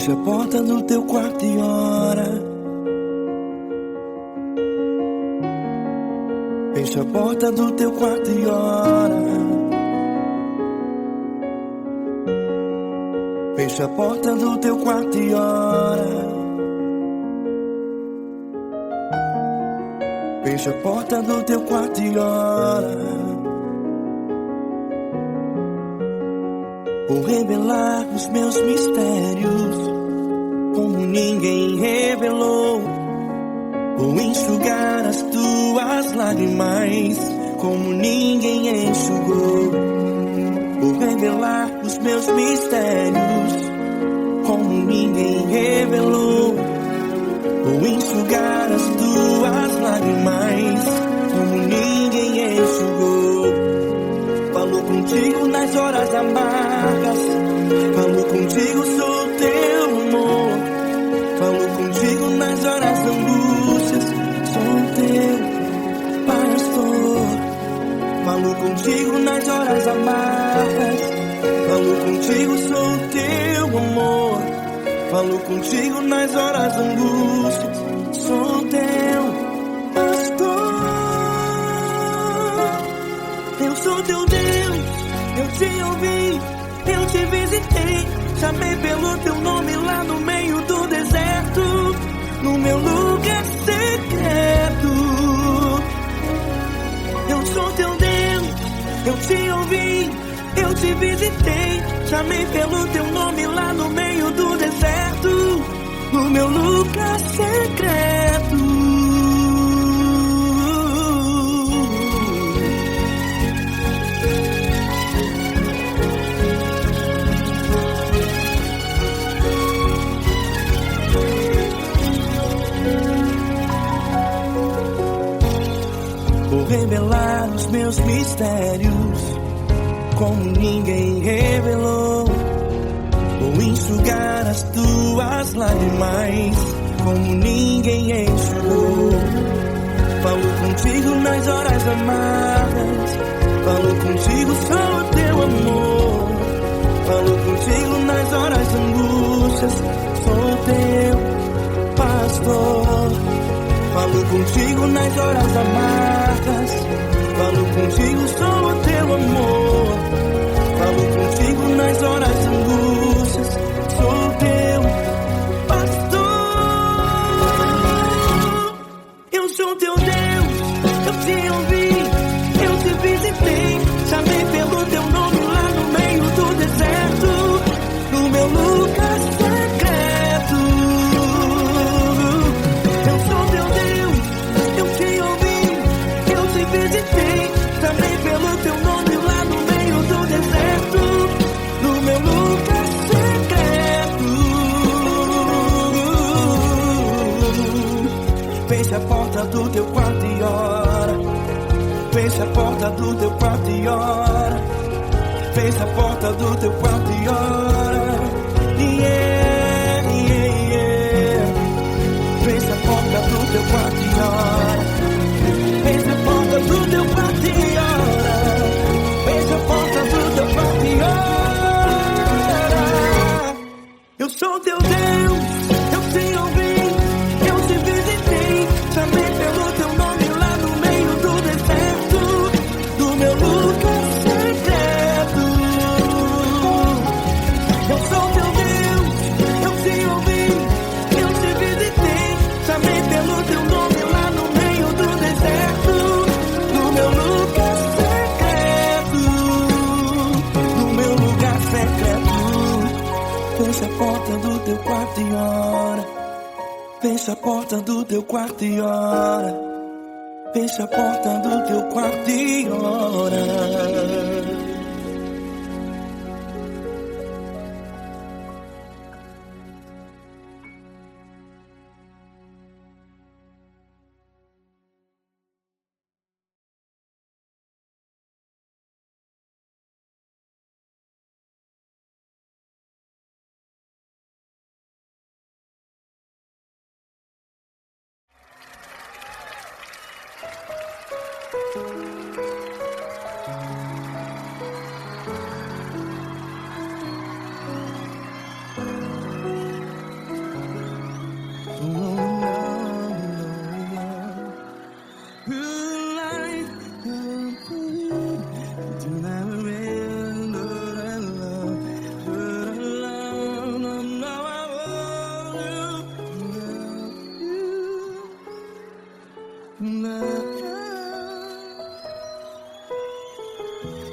Fecha a porta do teu quarto e ora. Fecha a porta do teu quarto e ora. Fecha a porta do teu quarto e ora. Fecha a porta do teu quarto e ora. Vou revelar os meus mistérios como ninguém revelou. Vou enxugar as tuas lágrimas como ninguém enxugou. Vou revelar os meus mistérios como ninguém revelou. Vou enxugar as tuas lágrimas como ninguém enxugou. Falou contigo nas horas amargas, falou contigo, sou teu amor. Falou contigo nas horas angústias, sou teu pastor. Falou contigo nas horas amargas, falou contigo, sou teu amor. Falou contigo nas horas angústias, sou teu pastor. Eu sou teu Deus, eu te ouvi, eu te visitei. Chamei pelo teu nome lá no meio do deserto, no meu lugar secreto. Eu sou teu Deus, eu te ouvi, eu te visitei. Chamei pelo teu nome lá no meio do deserto, no meu lugar secreto. Vou revelar os meus mistérios como ninguém revelou. Vou enxugar as tuas lágrimas como ninguém enxugou. Falou contigo nas horas amargas, falou contigo, sou teu amor. Falou contigo nas horas angústias, sou teu pastor. Falou contigo nas horas amargas, falou contigo, sou teu amor. Falou contigo nas horas angústias, sou teu pastor. Eu sou teu Deus, eu te ouvi, eu te visitei. Chamei pelo teu nome lá no meio do deserto, no meu lugar secreto. Eu sou teu Deus, eu te ouvi, eu te visitei. Chamei pelo teu nome lá no meio do deserto, no meu lugar secreto. Fecha a porta do teu quarto e ora. Fecha a porta do teu quarto e ora. Fecha a porta do teu quarto e ora. Yeah, yeah, yeah. Fecha a porta do teu quarto e ora. Fecha a porta do teu quarto e ora. Fecha a porta do teu quarto e ora. Eu sou teu Deus, eu te ouvi, eu te visitei. Chamei pelo teu nome lá no meio do deserto, do meu lugar secreto. Eu sou teu Deus, eu te ouvi, eu te visitei. Chamei pelo teu nome lá no meio do deserto, no meu lugar secreto, no meu lugar secreto. Fecha a porta do teu quarto e ora. Fecha a porta do teu quarto e ora. Fecha a porta do teu quarto e ora.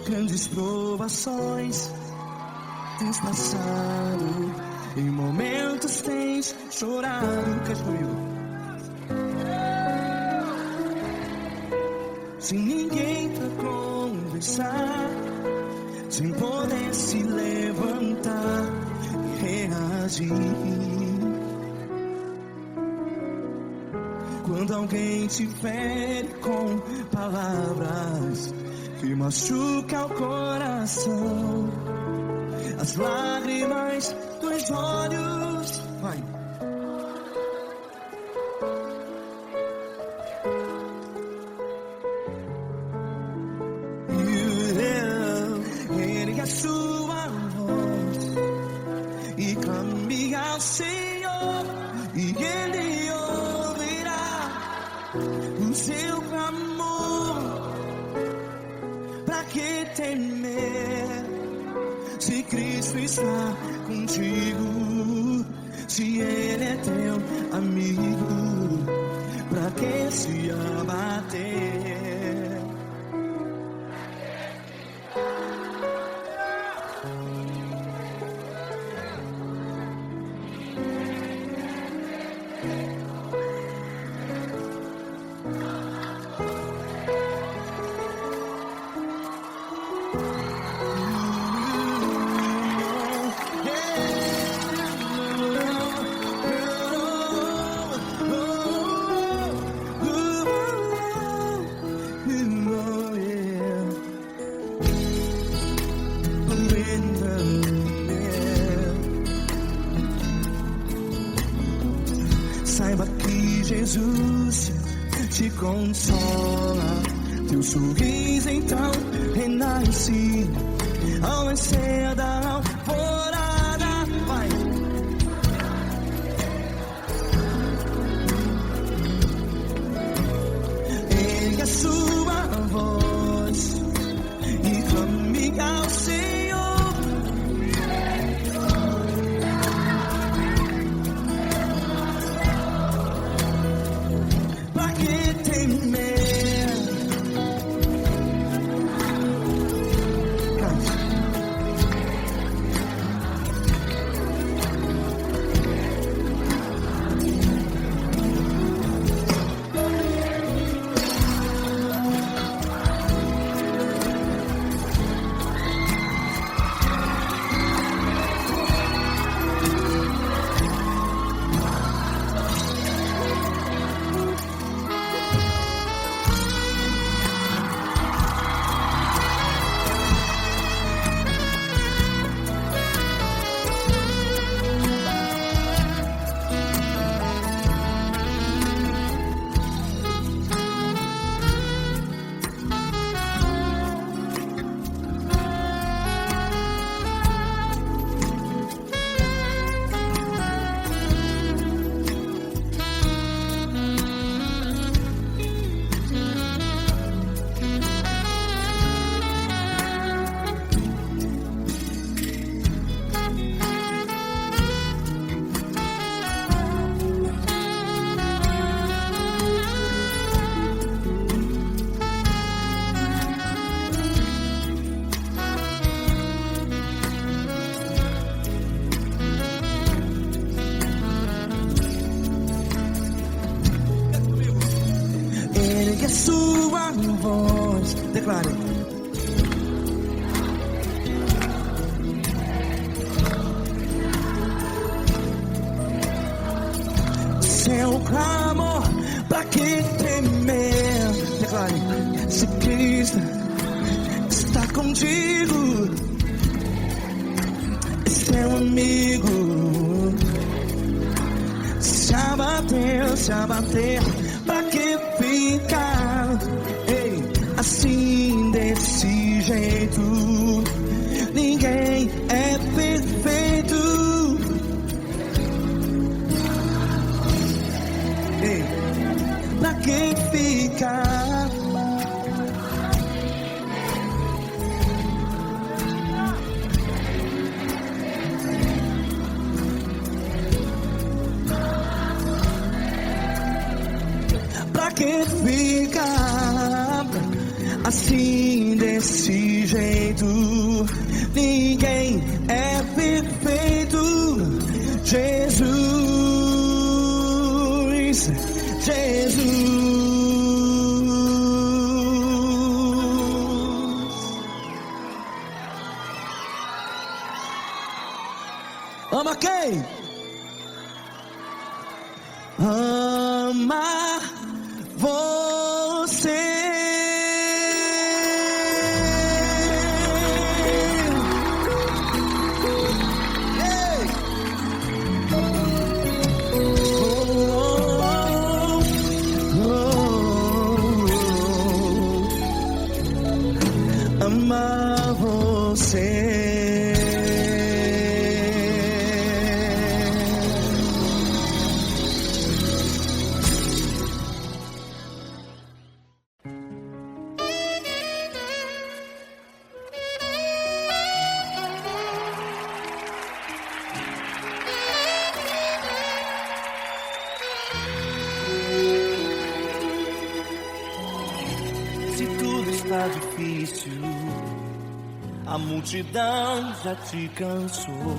grandes provações tens passado, em momentos tens chorado. Cante comigo. Sem ninguém pra conversar, sem poder se levantar e reagir. Quando alguém te fere com palavras que machuca o coração, as lágrimas dos olhos, vai. Ergue a sua voz e clame ao Senhor, e Ele ouvirá o seu clamor. Pra que temer, se Cristo está contigo? Se Ele é teu amigo, pra que se abater? Saiba que Jesus te consola, teu sorriso então renasce ao nascer da alvorada. Vai. Ergue a sua voz e clame ao Senhor. Ergue a sua voz, declare. Seu clamor, pra que temer? Declare. Se Cristo está contigo, seu amigo. Se abater, pra que ficar, ei, assim desse jeito? Ninguém é perfeito. Ei, pra que ficar? Pra que ficar assim desse jeito. Ninguém é perfeito. Jesus, Jesus. Ama quem? Ama você. Ei! Ama você. Se tudo está difícil, a multidão já te cansou.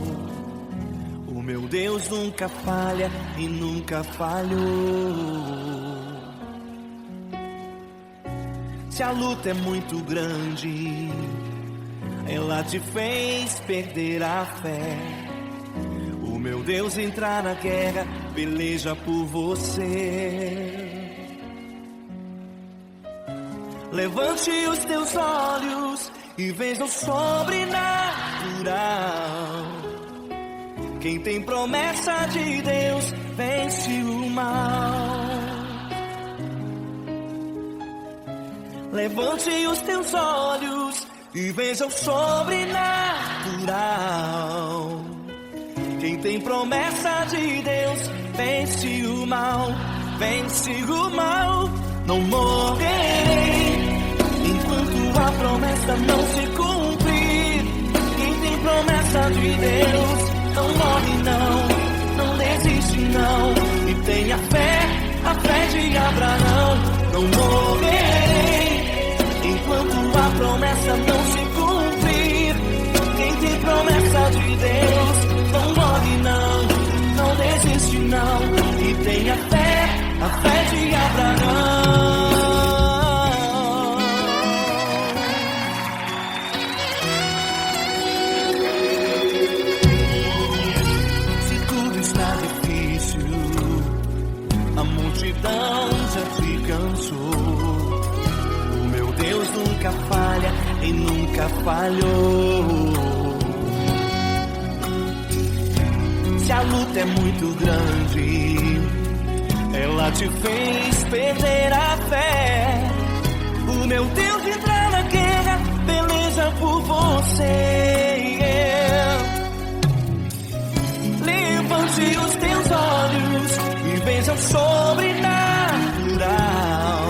O meu Deus nunca falha e nunca falhou. Se a luta é muito grande, ela te fez perder a fé. O meu Deus entra na guerra, peleja por você. Levante os teus olhos e veja o sobrenatural. Quem tem promessa de Deus vence o mal. Levante os teus olhos e veja o sobrenatural. Quem tem promessa de Deus vence o mal. Vence o mal. Não morrerei enquanto a promessa não se cumprir. Quem tem promessa de Deus não morre não desiste não. E tenha fé, a fé de Abraão. Não morrerei enquanto a promessa não se cumprir. Quem tem promessa de Deus não morre não desiste não. E tenha fé, a fé de Abraão. Se tudo está difícil, a multidão já te cansou. O meu Deus nunca falha e nunca falhou. Se a luta é muito grande, ela te fez perder a fé. O meu Deus entra na guerra, peleja por você. Levante os teus olhos e veja o sobrenatural.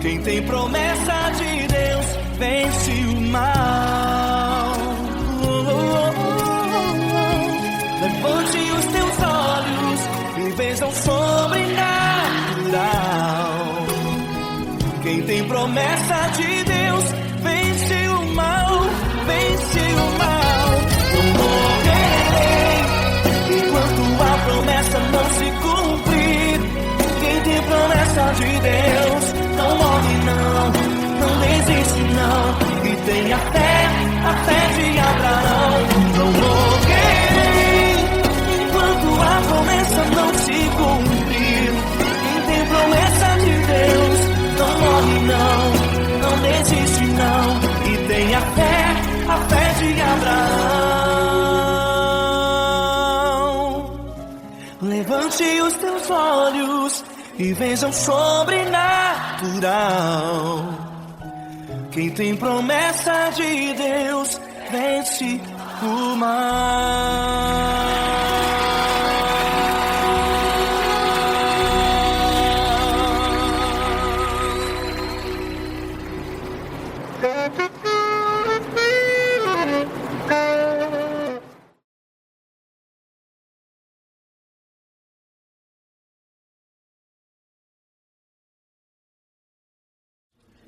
Quem tem promessa de Deus vence o mal. Levante os teus olhos e veja o sobrenatural. Quem tem promessa de Deus vence o mal, vence o mal. Não morrerei enquanto a promessa não se cumprir. Quem tem promessa de Deus não morre não desiste não. E tenha fé, a fé de Abraão. Não morrerei enquanto a promessa não se cumprir. Quem tem promessa de Deus não morre não desiste não. E tenha fé, a fé de Abraão. Levante os teus olhos e veja o sobrenatural. Quem tem promessa de Deus vence o mal.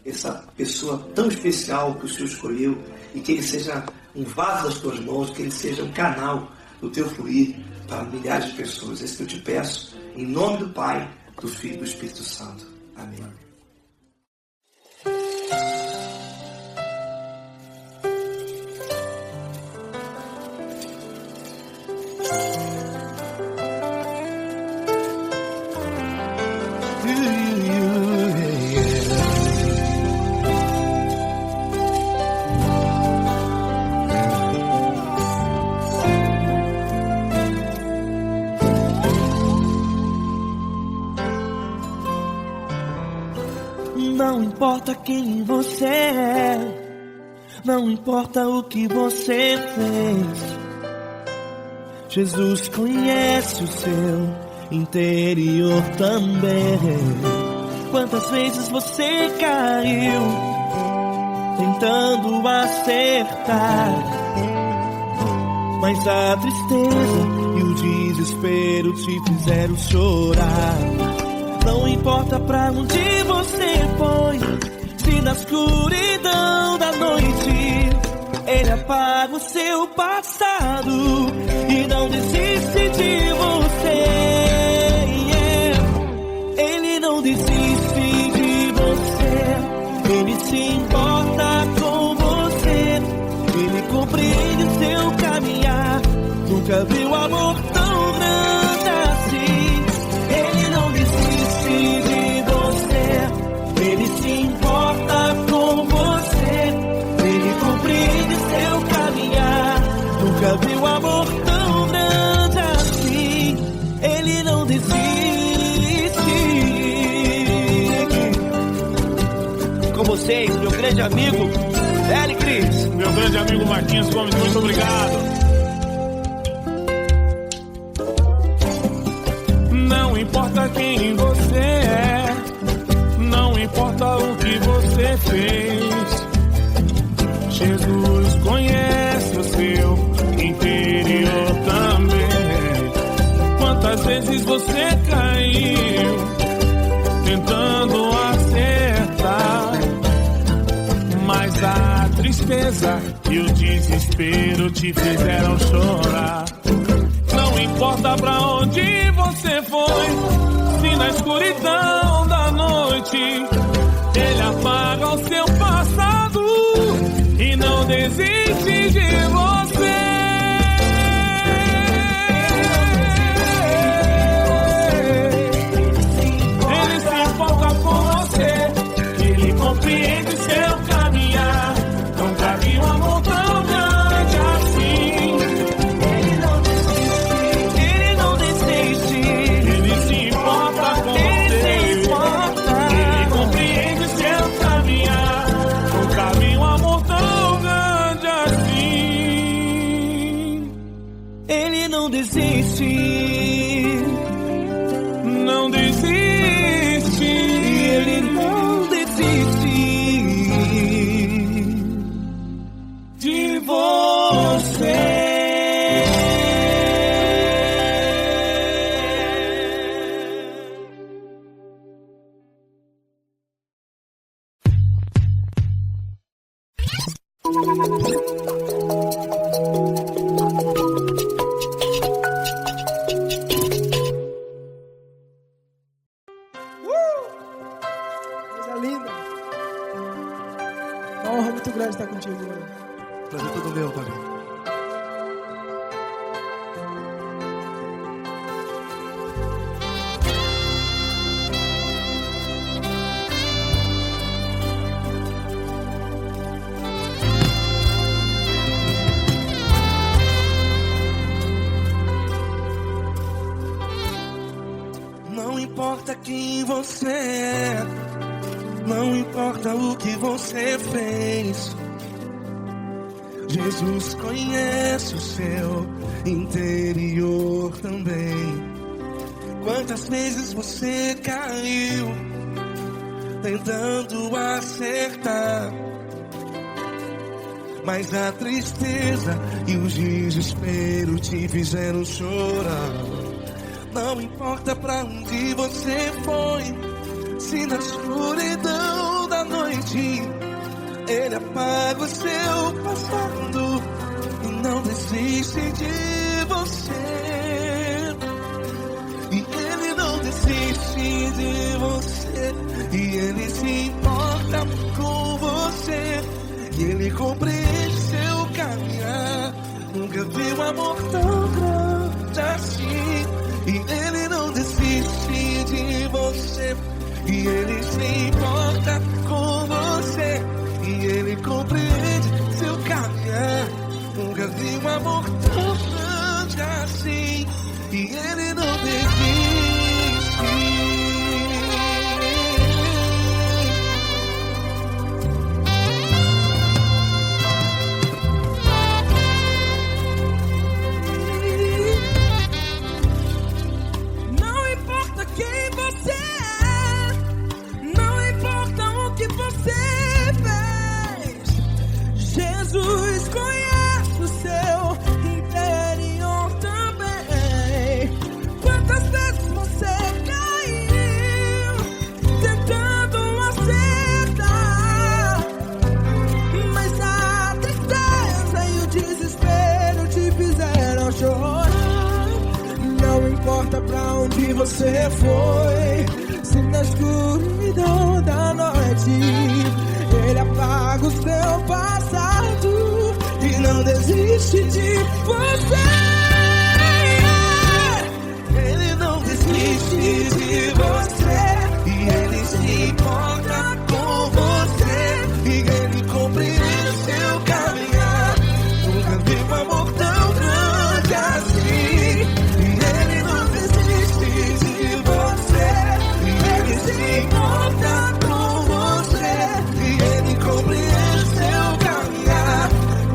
essa pessoa tão especial que o Senhor escolheu, e que ele seja um vaso das tuas mãos, que ele seja um canal do teu fluir para milhares de pessoas. É isso que eu te peço, em nome do Pai, do Filho e do Espírito Santo. Amém. Não importa quem você é, não importa o que você fez, Jesus conhece o seu interior também. Quantas vezes você caiu tentando acertar, mas a tristeza e o desespero te fizeram chorar. Não importa pra onde você foi, se na escuridão da noite Ele apaga o seu passado e não desiste de você. Ele não desiste de você, Ele se importa com você, Ele compreende o seu caminhar. Nunca viu amor tão grande assim. Ele não desiste de você, Ele se importa com você, Ele compreende seu caminhar. Nunca viu amor tão grande assim. Ele não desiste. Com vocês, meu grande amigo Eli Cris, meu grande amigo Marquinhos Gomes, muito obrigado. Não importa quem você é, não importa o que você fez, Jesus conhece o seu interior também. Quantas vezes você caiu tentando acertar, mas a tristeza e o desespero te fizeram chorar. Não importa pra onde você foi, se na escuridão da noite Ele apaga o seu passado e não desiste de você. Ele se importa com você, Ele compreende seu caminhar. Nunca vi um amor tão grande assim. Não desiste, não desiste, Ele não desiste de você. Muito grande estar contigo, mano. Prazer todo meu, Pai. Não importa quem você é, não importa o que você fez, Jesus conhece o seu interior também. Quantas vezes você caiu tentando acertar, mas a tristeza e o desespero te fizeram chorar. Não importa pra onde você foi, se na escuridão da noite noite. Ele apaga o seu passado e não desiste de você. E ele não desiste de você. E ele se importa com você. E ele compreende seu caminhar. Nunca vi um amor tão grande assim. E ele não desiste de você. E ele se importa com você. E ele compreende seu caminhar. Nunca vi um amor tão grande assim. E ele não desiste. Não importa quem você é, não importa o que você fez, Jesus conhece o seu interior também. Quantas vezes você caiu tentando acertar, mas a tristeza e o desespero te fizeram chorar. Não importa pra onde você foi, se na escuridão da noite ele apaga o seu passado e não desiste de você. Ele não desiste de você. E ele se importa com você. E ele compreende seu caminhar. Nunca vi um amor tão grande assim. E ele não desiste de você. E ele se importa com você. E ele compreende seu caminhar.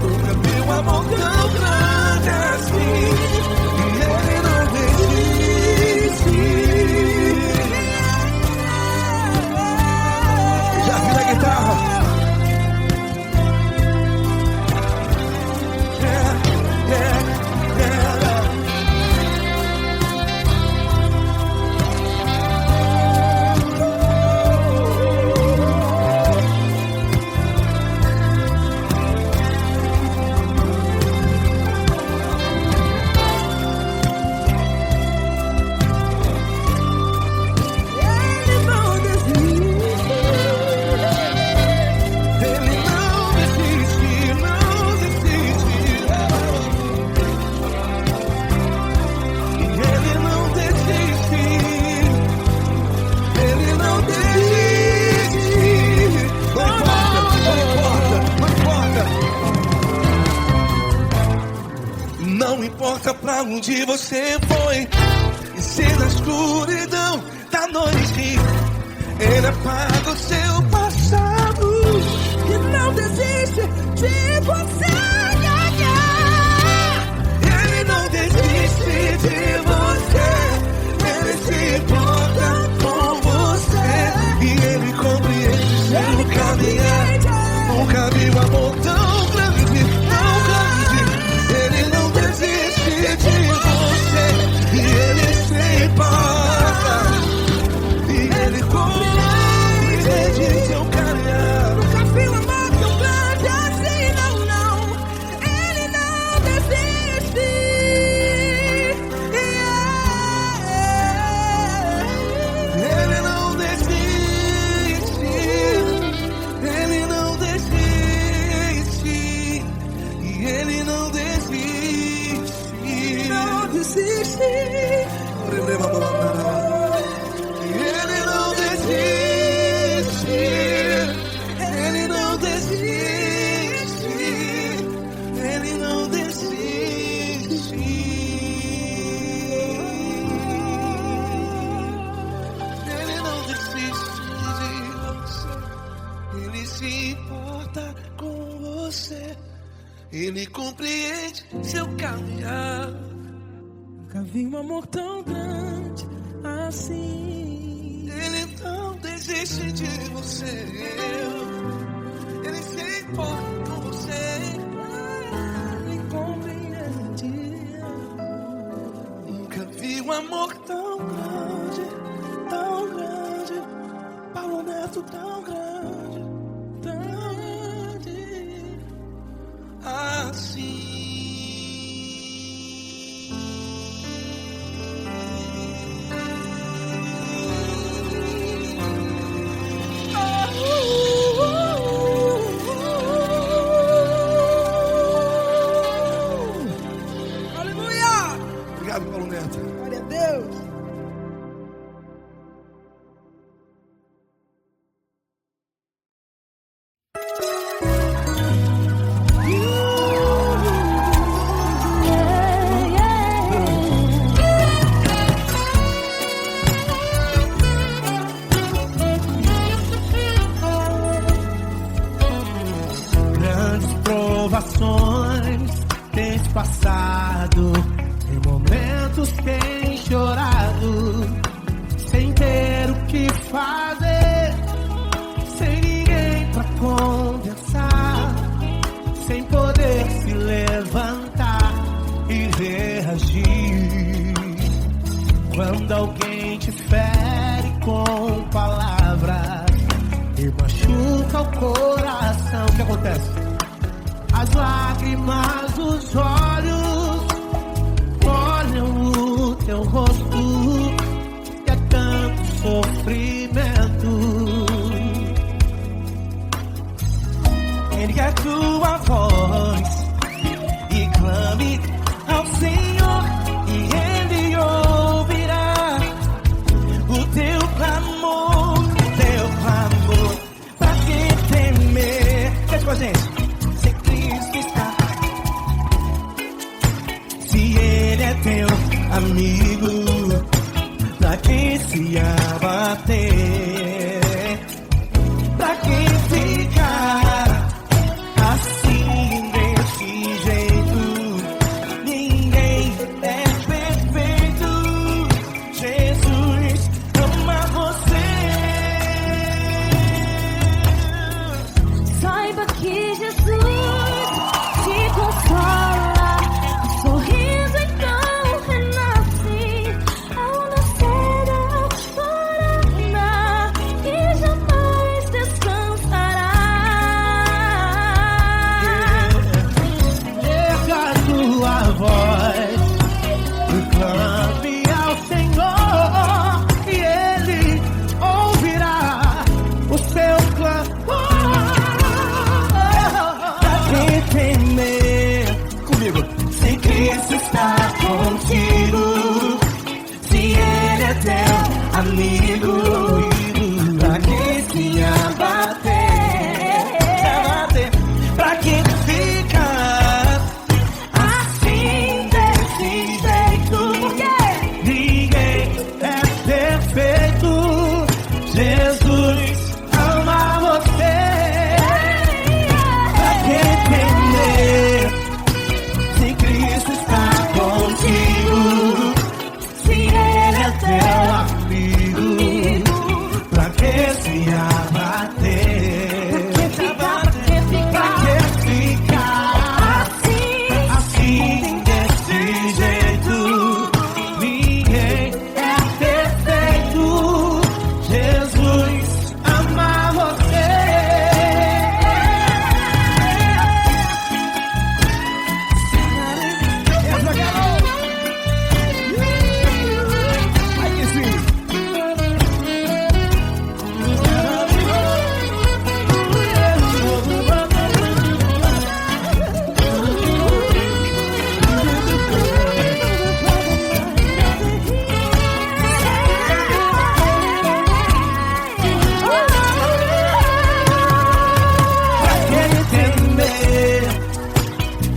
Nunca vi um amor tão grande assim. E ele não desiste. Já vi na guitarra. Ele não desiste. Ele não desiste, não desiste. Ele não desiste. Ele não desiste. Não importa, não importa. Não importa pra onde você foi. E se na escuridão da noite ele apaga o seu passado E não desiste de você. Ele não desiste de você. Ele se importa com você. E ele compreende seu caminhar. Nunca vi um amor tão grande, tão grande. Ele não desiste de você. E ele se importa. E ele compreende seu caminhar. Nunca vi um amor tão grande assim, não, não. Ele não desiste. Ele não desiste. Ele não desiste. E ele não desiste. Não desiste. Ele não desiste. Ele não desiste. Ele não desiste. Ele não desiste de você. Ele se importa com você. Ele compreende seu caminhar. Nunca vi um amor tão grande assim. Ele não desiste de você. Ele se importa com você. Ele compreende. Nunca vi um amor tão grande, Paulo Neto tão grande. provações tens passado, em momentos tens chorado, sem ter o que fazer, sem ninguém pra conversar, sem poder se levantar e reagir. Quando alguém te fere com palavras e machuca o coração, o que acontece? As lágrimas dos olhos molham o teu rosto, e é tanto sofrimento. Ergue a tua voz e clame ao Senhor, e Ele ouvirá o teu clamor, pra que temer? Cante com a gente. Se Cristo está, se Ele é teu amigo, pra que se abater? Pra que ficar assim desse jeito? Ninguém é perfeito. Jesus ama você. Saiba que Jesus te consola, o sorriso então renasce ao nascer da aurora e jamais descansará. Erga a tua voz e clame ao Senhor, e Ele ouvirá o seu clamor. Pra que temer? Comigo. Se Cristo está contigo, se Ele é teu amigo, pra que se abater? Pra que ficar assim desse jeito? Ninguém é perfeito. Jesus ama você. Pra que temer? Se Cristo está contigo, se Ele é teu Amigo, pra que se abater? Pra que ficar assim desse jeito? Ninguém é perfeito. Jesus ama você. Essa galera. Aí que sim.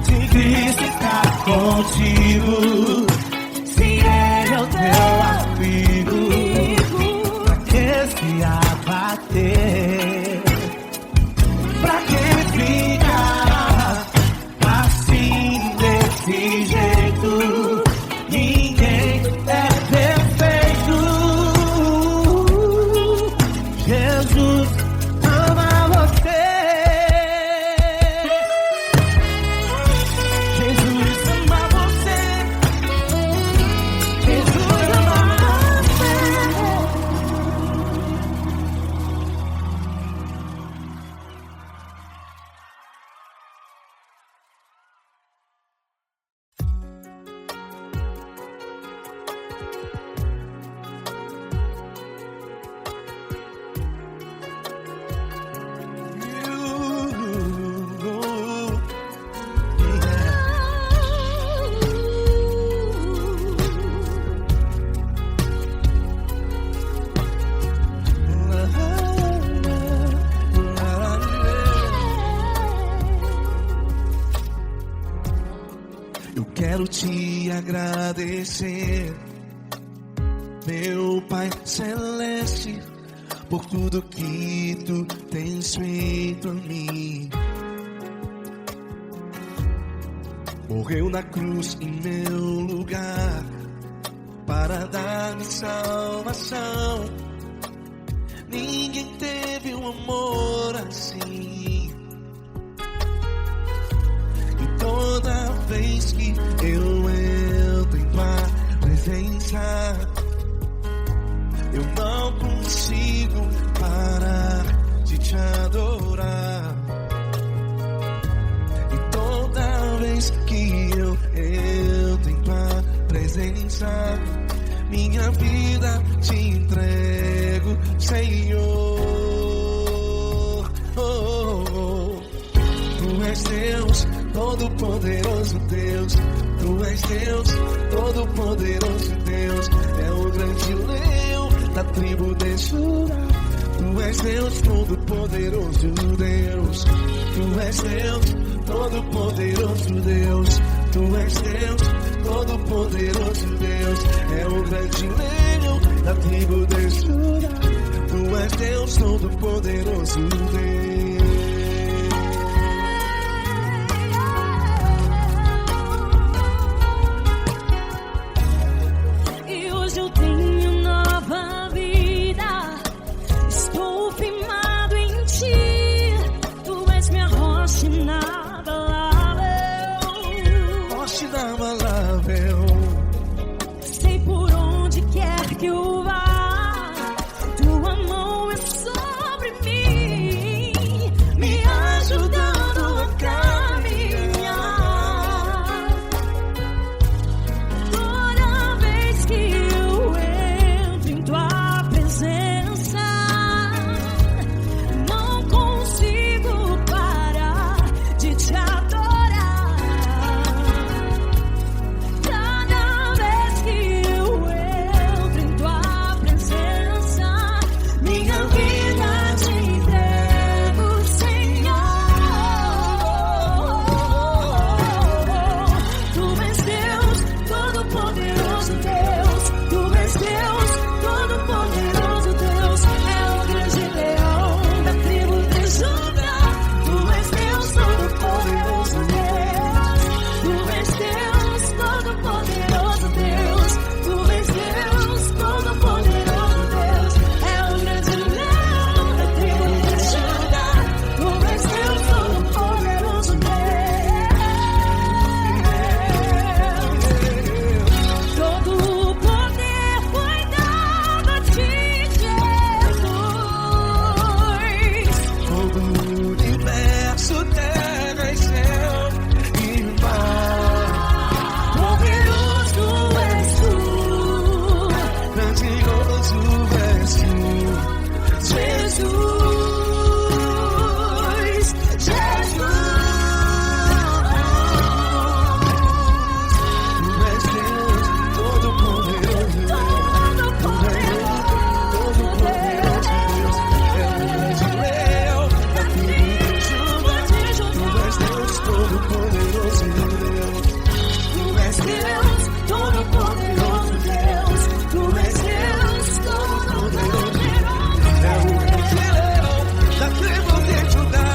se Cristo está contigo, se Ele é o teu amigo, Pra que se abater? pra que ficar assim desse jeito? Ninguém é perfeito. Jesus ama você. Jesus ama você. Jesus ama Eu quero te agradecer, meu Pai Celeste, por tudo que tu tens feito em mim. morreu na cruz em meu lugar para dar-me salvação. Ninguém teve um amor assim. E toda vez que eu entro em tua presença, eu não consigo parar de te adorar. E toda vez que eu entro em tua presença, minha vida te entrego, Senhor. Tu és Deus, Todo-Poderoso Deus. Tu és Deus, Todo-Poderoso Deus. É o grande leão da tribo de Judá. Tu és Deus, Todo-Poderoso Deus. Tu és Deus, Todo-Poderoso Deus. Tu és Deus, Todo-Poderoso Deus. É o grande leão da tribo de Judá. Tu és Deus, Todo-Poderoso Deus. E hoje eu tenho nova vida. Estou firmado em ti. Tu és minha rocha inabalável. Rocha inabalável. Sei por onde quer que eu vá, tua mão é sobre mim, me ajudando a caminhar. Toda vez que eu entro em tua presença, não consigo parar de te adorar. Cada vez que eu entro em tua presença, minha vida te entrego, Senhor. Tu és Deus, Todo-Poderoso Deus. Tu és Deus, Todo-Poderoso Deus. É o grande leão da tribo de Judá. Tu és Deus, Todo-Poderoso Deus. Tu és Deus, Todo-Poderoso Deus. Tu és Deus, Todo-Poderoso Deus. É o grande leão da tribo de Judá. Tu és Deus, Todo-Poderoso Deus. Todo o poder foi dado a ti, Jesus. Todo o universo, terra e céu e mar. Poderoso és tu, Grandioso és tu, Jesus. Tu és Deus, Todo-Poderoso Deus. Todo-Poderoso Deus. É o grande leão da tribo de Judá. Tu és Deus, Todo-Poderoso Deus. Tu és Deus, Todo-Poderoso Deus. Tu és Deus, Todo-Poderoso É o grande leão da tribo de Judá.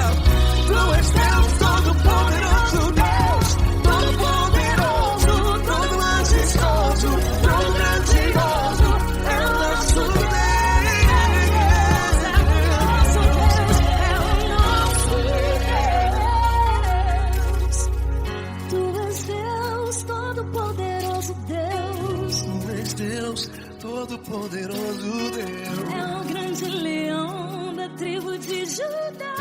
Tu és Deus, Todo-Poderoso Deus. Todo-Poderoso, todo majestoso, todo grandioso. É o nosso Tu és Deus, Todo-Poderoso Deus. Tu és Deus, Todo-Poderoso Deus. É o grande leão da tribo de Judá.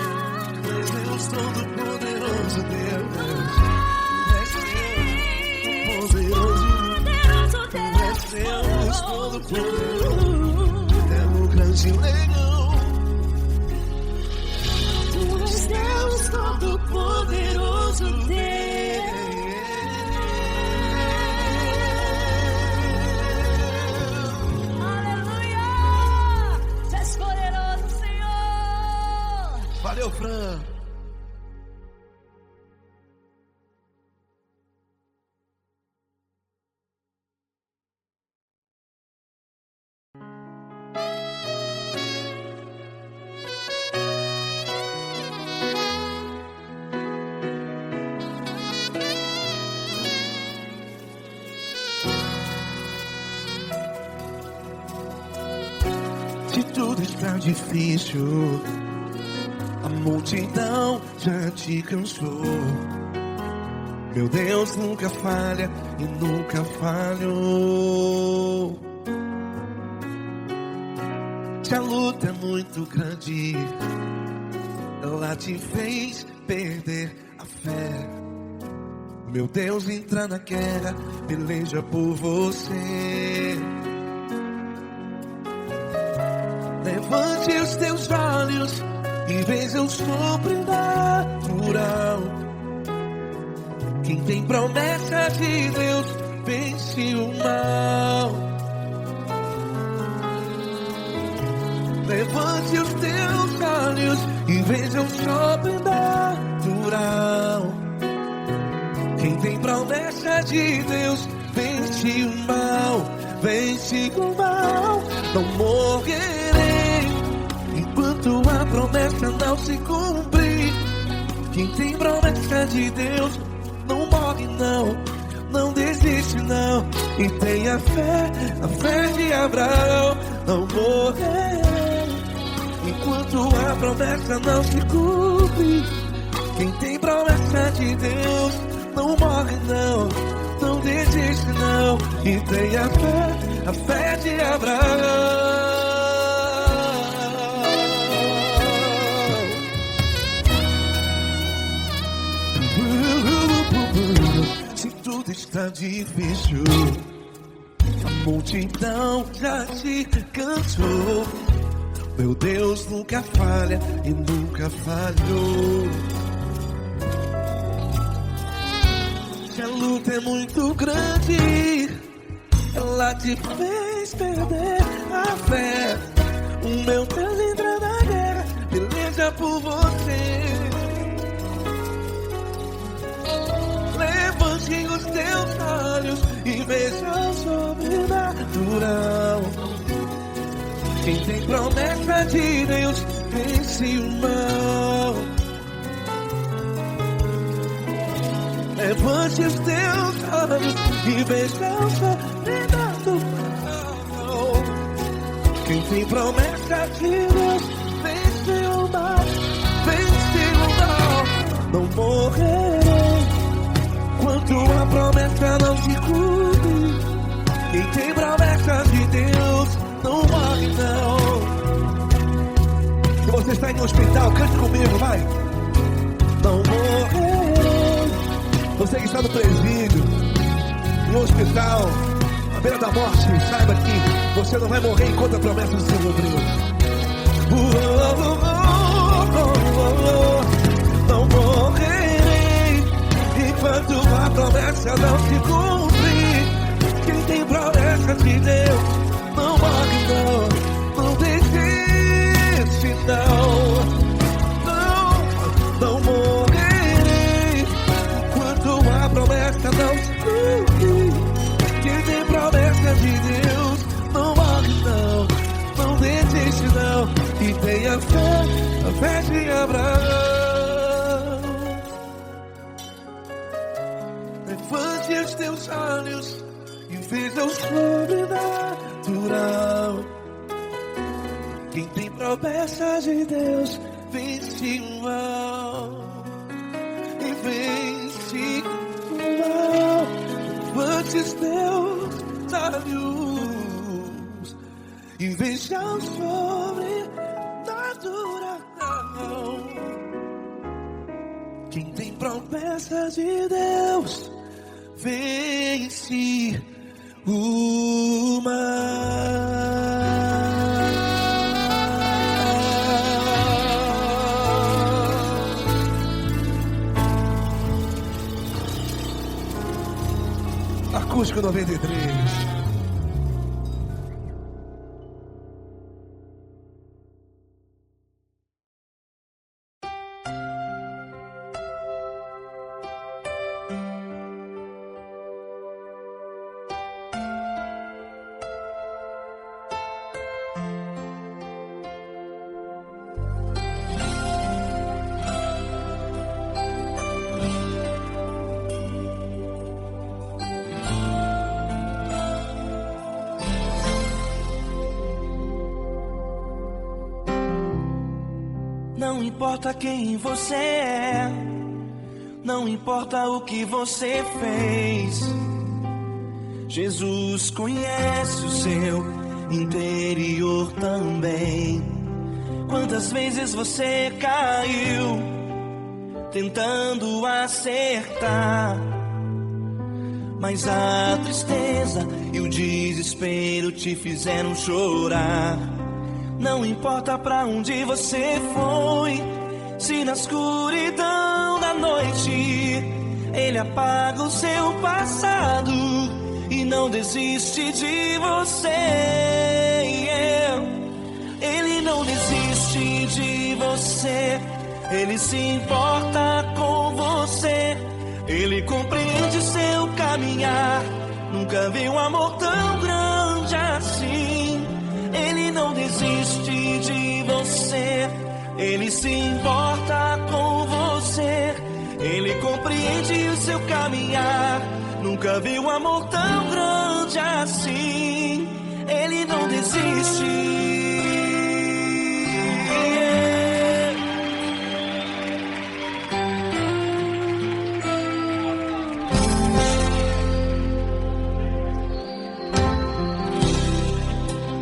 Tu és Deus, Todo-Poderoso Deus. Tu és Deus, Poderoso. Tu és Deus, Todo-Poderoso. É o grande leão. Tu és Deus, Todo-Poderoso Deus. Aleluia! Tu és poderoso, Senhor. Valeu, Fran. está difícil, a multidão já te cansou. Meu Deus nunca falha e nunca falhou. Se a luta é muito grande, ela te fez perder a fé. Meu Deus entra na guerra, peleja por você. Levante os teus olhos e veja o sobrenatural. Quem tem promessa de Deus vence o mal. Levante os teus olhos e veja o sobrenatural. Quem tem promessa de Deus vence o mal, vence o mal. Não morrerei enquanto a promessa não se cumprir. Quem tem promessa de Deus não morre não, não desiste não. E tenha fé, a fé de Abraão. Não morrerei enquanto a promessa não se cumpre. Quem tem promessa de Deus não morre não, não desiste não. E tenha fé, a fé de Abraão. Se tudo está difícil, a multidão já te cansou. Meu Deus nunca falha e nunca falhou. Se a luta é muito grande, ela te fez perder a fé. O meu Deus entra na guerra, peleja por você. Levante os teus olhos e veja o sobrenatural. Quem tem promessa de Deus vence o mal. Levante os teus olhos e veja o sobrenatural. Quem tem promessa de Deus vence o mal, vence o mal. Não morrerei enquanto a promessa não se cumpre. Quem tem promessa de Deus não morre não. Se você está em um hospital, cante comigo, vai. Não morrerei. Você que está no presídio, no hospital, à beira da morte, saiba que você não vai morrer enquanto a promessa se cumprir. Não morrerei enquanto a promessa não se cumprir. Quem tem promessa de Deus não morre não, não desiste não. Não morrerei enquanto a promessa não se cumprir. Quem tem promessa de Deus não morre não, não desiste não. E tenha fé, a fé de Abraão. Levante os teus olhos e veja o sobrenatural. Quem tem promessa de Deus vence o mal, e vence o mal. Levante os teus olhos e veja o sobrenatural. Quem tem promessa de Deus vence o mal. Acústico 93. importa quem você é, não importa o que você fez, Jesus conhece o seu interior também. Quantas vezes você caiu tentando acertar, mas a tristeza e o desespero te fizeram chorar. Não importa pra onde você foi, se na escuridão da noite Ele apaga o seu passado e não desiste de você. Ele não desiste de você, Ele se importa com você, Ele compreende seu caminhar. Nunca vi um amor tão grande assim. Ele não desiste de você, Ele se importa com você, Ele compreende o seu caminhar. Nunca vi um amor tão grande assim. Ele não desiste.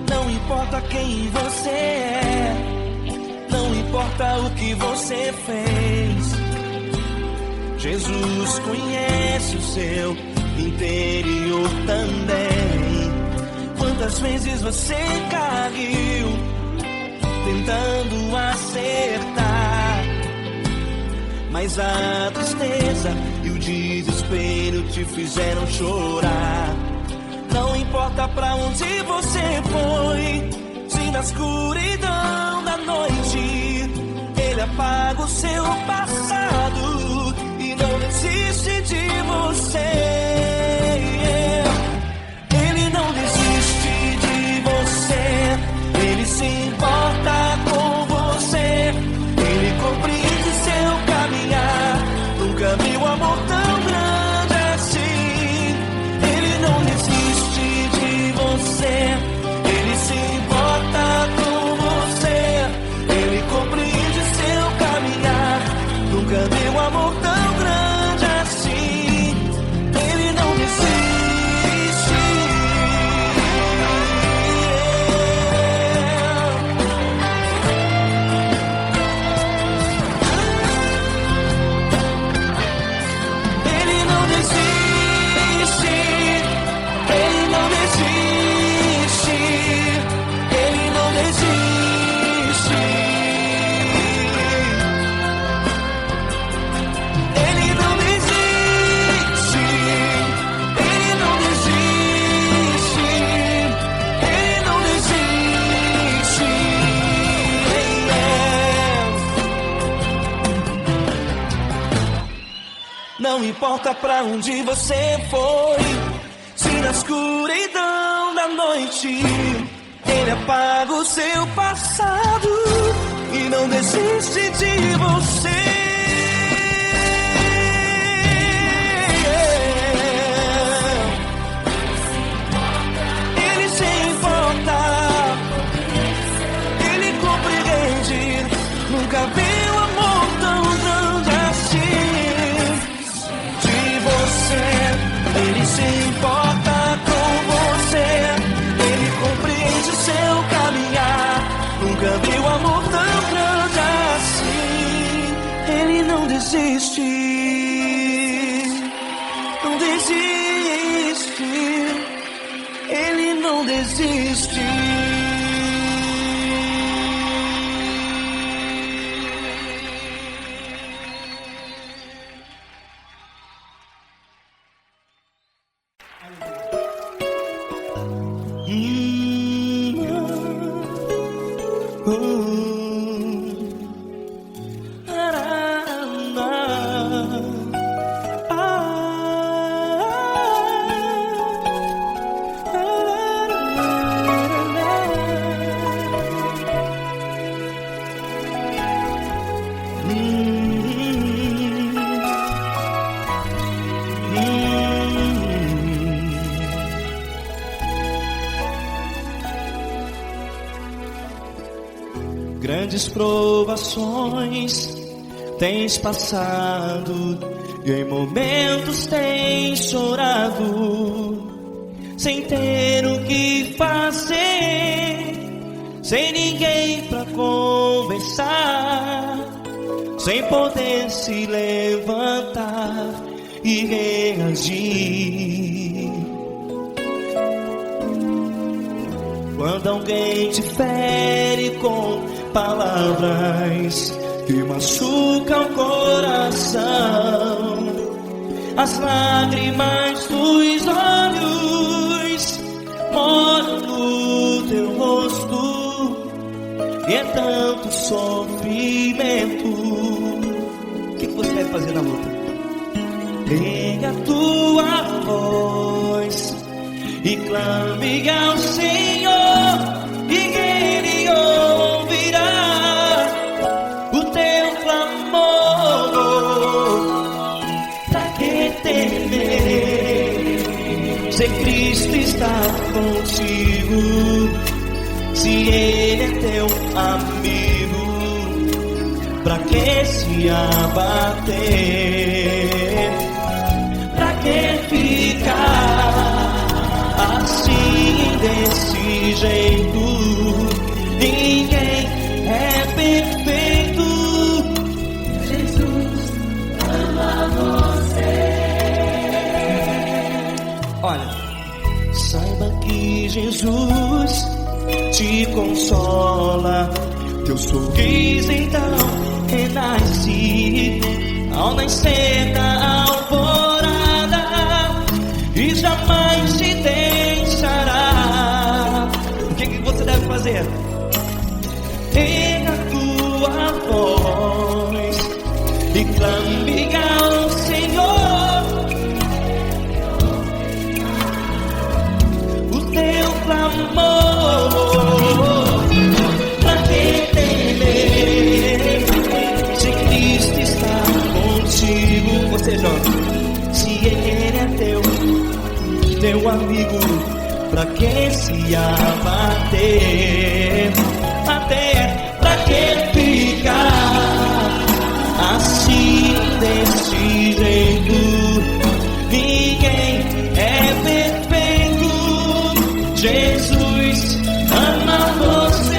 Não importa quem você é, não importa o que você fez, Jesus conhece o seu interior também. Quantas vezes você caiu tentando acertar, mas a tristeza e o desespero te fizeram chorar. Não importa pra onde você foi, se na escuridão da noite Ele apaga o seu passado e não desiste de você. Ele não desiste de você, Ele se importa com você, Ele compreende seu caminhar. Nunca vi um amor tão grande assim. Ele não desiste de você, Ele se importa com você, Ele compreende seu caminhar. Nunca vi um amor tão grande assim. Ele não desiste. Ele não desiste. Ele não desiste. Ele não desiste. Ele não desiste. Ele não desiste. Ele não desiste. Não importa pra onde você foi, se na escuridão da noite Ele apaga o seu passado e não desiste de você. Ele se importa, Ele compreende. Nunca vi um amor tão grande assim. De você, Ele se importa com você, Ele compreende seu caminhar. Nunca vi um amor tão grande assim. Ele não desiste, não desiste. Ele não desiste. grandes provações tens passado e em momentos tens chorado, sem ter o que fazer, sem ninguém pra conversar, sem poder se levantar e reagir. Quando alguém te fere com palavras que machucam o coração, as lágrimas dos olhos moram no teu rosto, e é tanto sofrimento. O que você deve fazer na luta? Erga a tua voz e clame ao Senhor, e Ele ouvirá o teu clamor. Pra que temer, se Cristo está contigo, se Ele é teu amigo? Pra que se abater? Pra que ficar assim desse jeito? Ninguém é perfeito. Jesus ama você. Olha, saiba que Jesus te consola, teu sorriso então renasce ao nascer da alvorada, e jamais te deixará. O que você deve fazer? Erga a tua voz e clame ao Senhor, o teu clamor. Pra que temer, se Cristo está contigo? Você jovem, se Ele é teu amigo, pra que se abater? Até pra que ficar assim desse jeito? Ninguém é perfeito. Jesus ama você.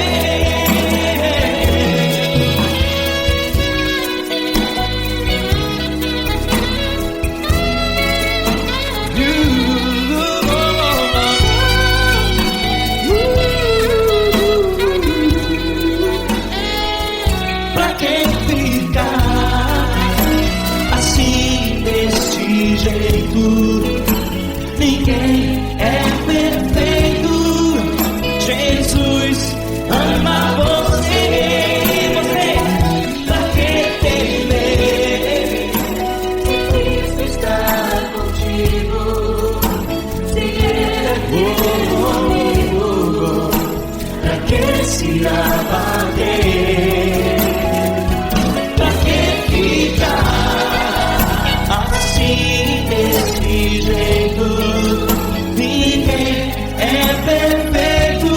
Ninguém é perfeito. Jesus ama você. Você, pra que temer? Cristo está contigo. Se Ele é teu amigo, pra que se abater? Pra que ficar assim desse jeito? Ninguém é perfeito.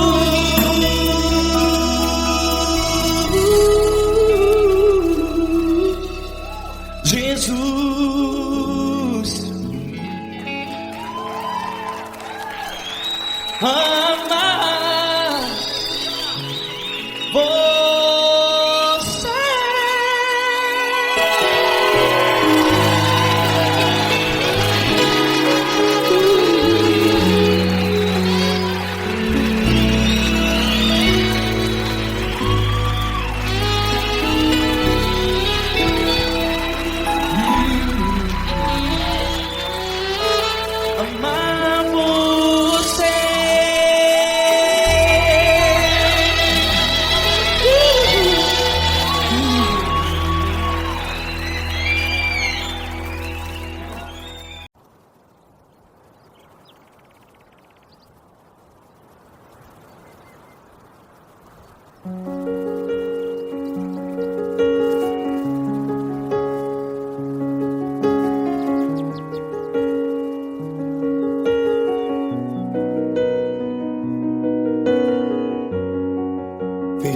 Jesus ama você. Amar você.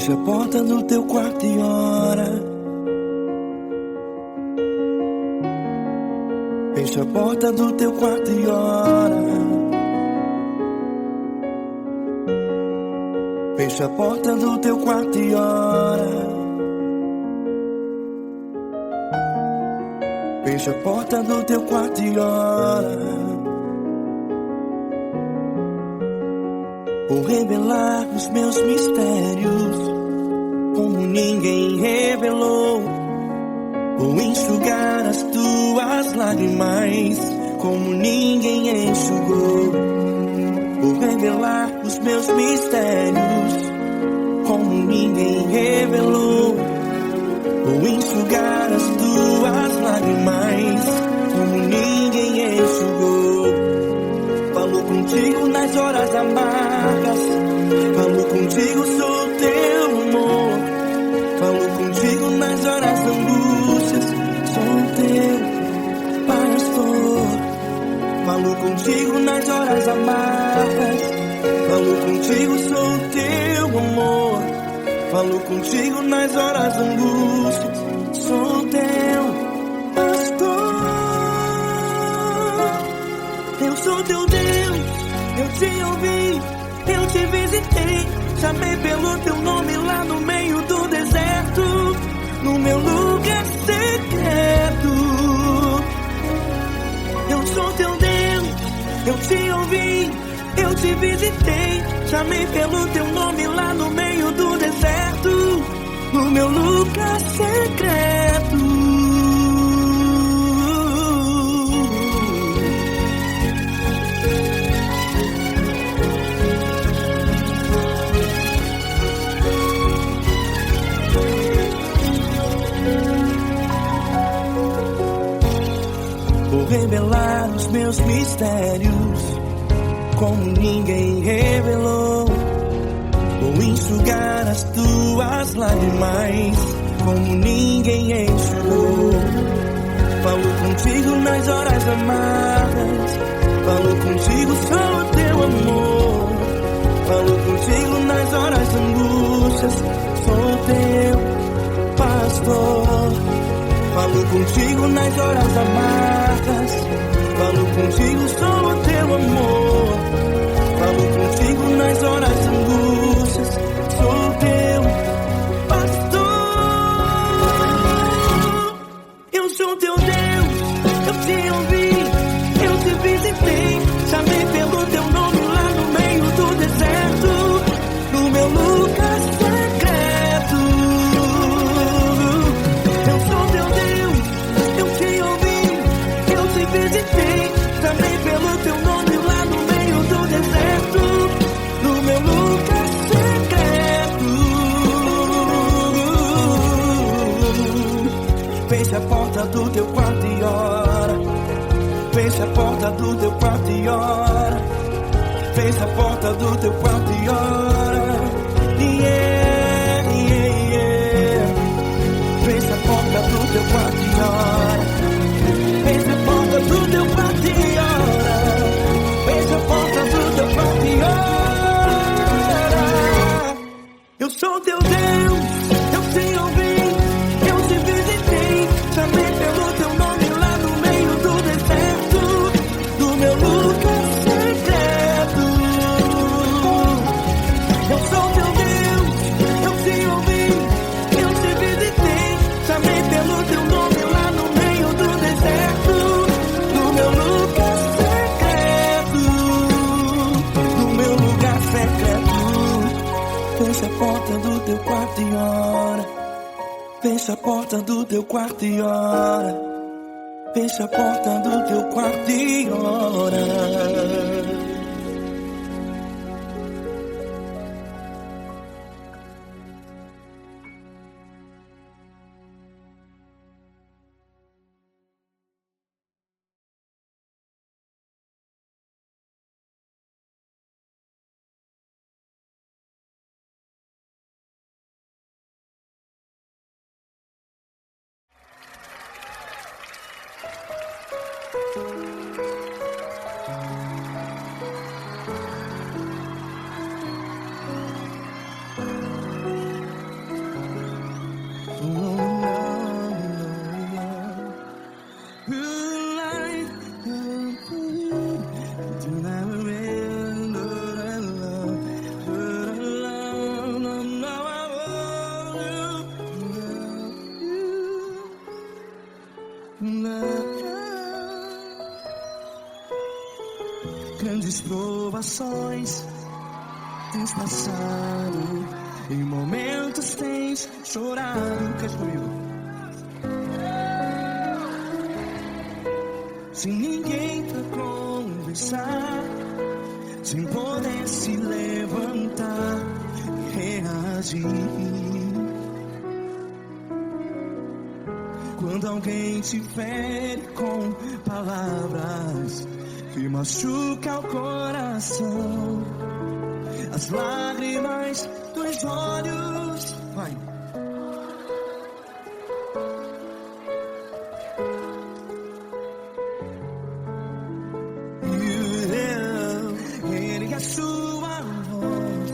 Fecha a porta do teu quarto e ora. Fecha a porta do teu quarto e ora. Fecha a porta do teu quarto e ora. Fecha a porta do teu quarto e ora. Vou revelar os meus mistérios como ninguém revelou. Vou enxugar as tuas lágrimas como ninguém enxugou. Vou revelar os meus mistérios como ninguém revelou. Vou enxugar as tuas lágrimas como ninguém enxugou. Falo contigo nas horas amargas, falo contigo, sou teu amor. Falo contigo nas horas angústias, sou teu pastor. Falo contigo nas horas amargas, falo contigo, sou teu amor. Falo contigo nas horas angústias, sou teu pastor. Eu sou teu Deus, eu te ouvi, eu te visitei. Chamei pelo teu nome lá no meio do deserto, no meu lugar secreto. Eu sou teu Deus, eu te ouvi, eu te visitei. Chamei pelo teu nome lá no meio do deserto, no meu lugar secreto. Vou revelar os meus mistérios como ninguém revelou. Vou enxugar as tuas lágrimas como ninguém enxugou. Falo contigo nas horas amargas, falo contigo, sou teu amor. Falo contigo nas horas angústias, sou teu pastor. Falo contigo nas horas amargas, falo contigo, sou teu amor. Falo contigo nas horas angústias, sou teu pastor. Eu sou teu Deus, eu te ouvi, eu te visitei. Chamei pelo teu nome lá no meio do deserto, no meu lugar secreto. Eu sou teu Deus, eu te ouvi, eu te visitei. Chamei pelo teu nome lá no meio do deserto, no meu lugar secreto. Fecha a porta do teu quarto e ora. Fecha a porta do teu quarto e ora. Fecha a porta do teu quarto e ora. Yeah, yeah, yeah. Fecha a porta do teu quarto e ora. Fecha a porta do teu quarto e ora. Fecha a porta do teu quarto e ora. Eu sou teu Deus, eu te ouvi, eu te visitei. Chamei pelo teu nome lá no meio do deserto, no meu lugar secreto. Eu sou teu Deus, eu te ouvi, eu te visitei. Chamei pelo teu nome lá no meio do deserto, no meu lugar secreto, no meu lugar secreto. Fecha a porta do teu quarto e ora. Fecha a porta do teu quarto e ora. Fecha a porta do teu quarto e ora. Grandes provações tens passado, em momentos tens chorado. Cante comigo. Sem ninguém pra conversar, sem poder se levantar e reagir. Quando alguém te fere com palavras que machuca o coração, as lágrimas dos olhos, vai. Ergue a sua voz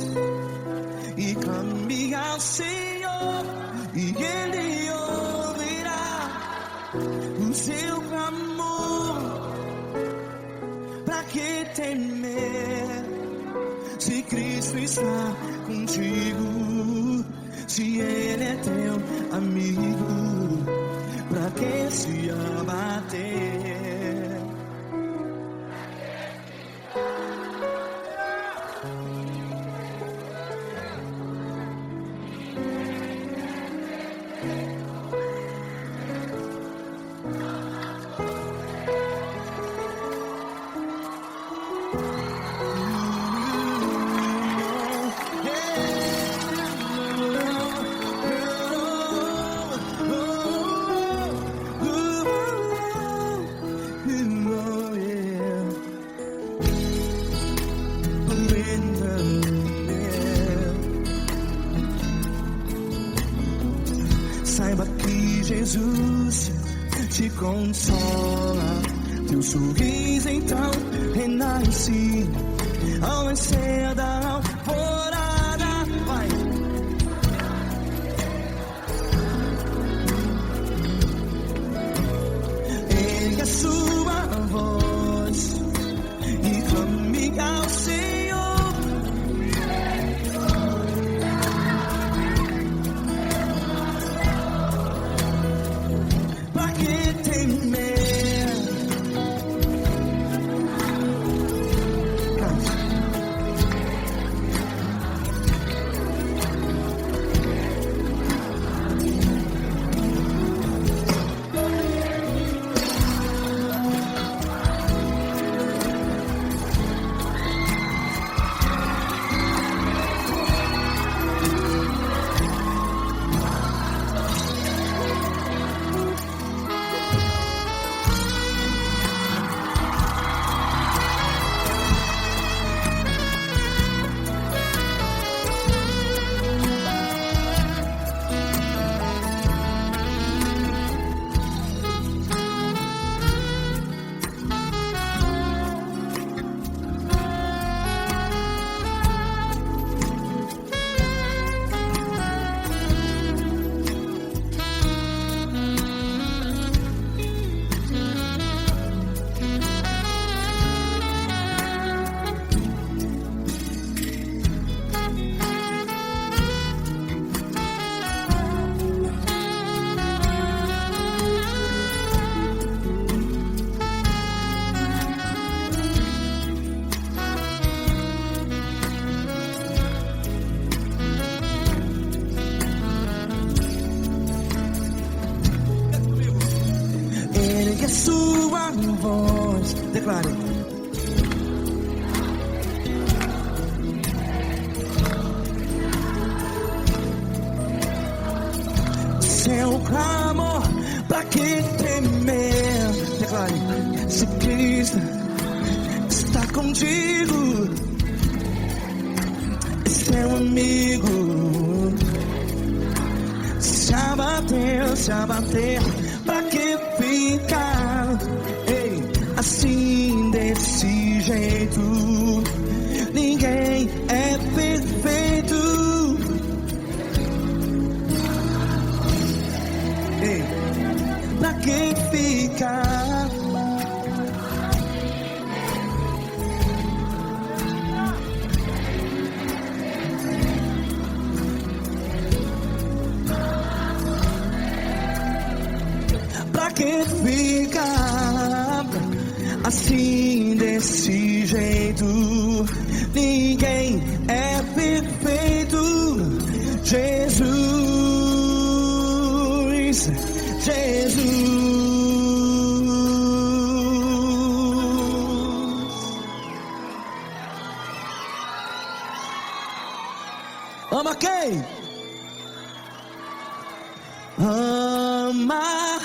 e clame ao Senhor, e Ele ouvirá o seu clamor. Pra que temer, se Cristo está contigo? Se Ele é teu amigo, pra que se abater? Saiba que Jesus te consola, teu sorriso então renasce ao nascer da alvorada. Vai. Ergue a sua voz e clame ao Senhor. Ergue a sua voz, declare. Seu clamor, pra que temer? Declare. Se Cristo está contigo, é seu amigo. Se abater, pra que ficar, ei, assim desse jeito? Ninguém é perfeito. Ei, pra que ficar? assim desse jeito. Ninguém é perfeito. Jesus, Jesus. Ama quem? Ama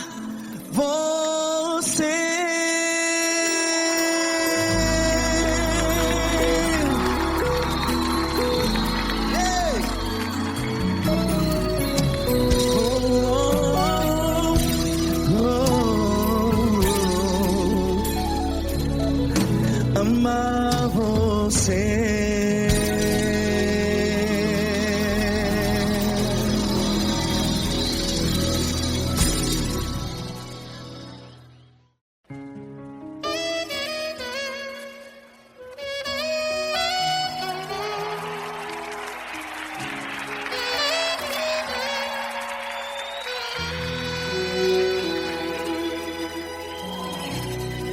você. Ei! Ama você.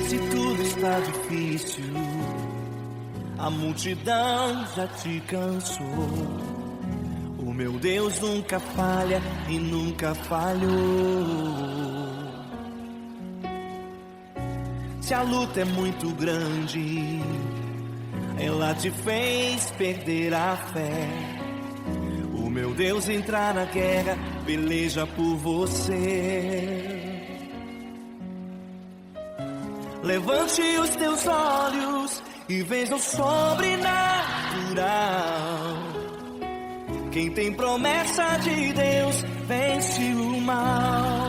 Se tudo está difícil, a multidão já te cansou. O meu Deus nunca falha e nunca falhou. Se a luta é muito grande, ela te fez perder a fé. O meu Deus entrar na guerra, peleja por você. Levante os teus olhos e veja o sobrenatural. Quem tem promessa de Deus vence o mal.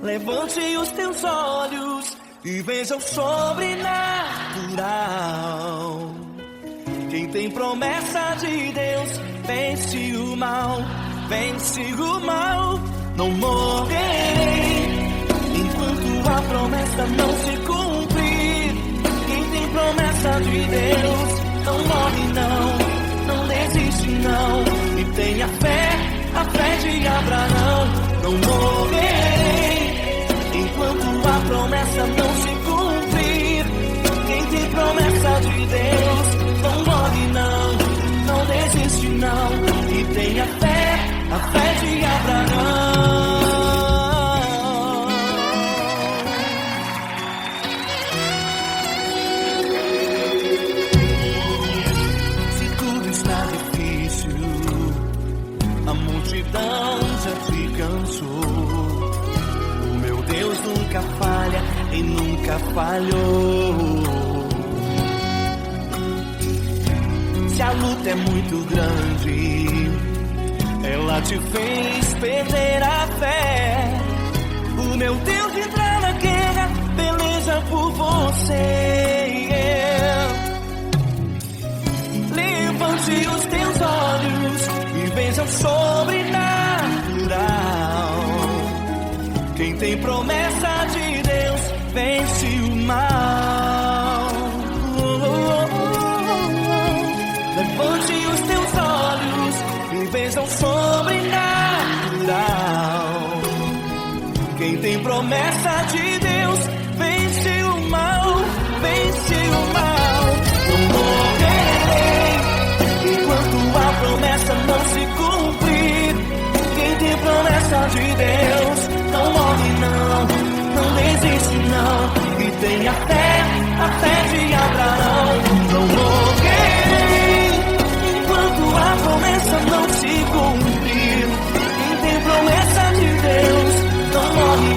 Levante os teus olhos e veja o sobrenatural. Quem tem promessa de Deus vence o mal. Vence o mal. Não morrerei enquanto a promessa não se cumprir. Quem tem promessa de Deus não morre não desiste não. E tenha fé, a fé de Abraão. Não morrerei enquanto a promessa não se cumprir. Quem tem promessa de Deus não morre não desiste não. E tenha fé, a fé de Abraão. Se tudo está difícil, a multidão já te cansou. O meu Deus nunca falha e nunca falhou. Se a luta é muito grande, ela te fez perder a fé. O meu Deus entrar na guerra, peleja por você. Levante os teus olhos e veja o sobrenatural. Quem tem promessa de Deus vence o mal. Levante os teus olhos e veja o sobrenatural. Quem tem promessa de Deus vence o mal, vence o mal. Não morrerei enquanto a promessa não se cumprir. Quem tem promessa de Deus não morre não desiste não. E tenha fé, a fé de Abraão. Não morrerei enquanto a promessa não se cumprir. Quem tem promessa de Deus não morre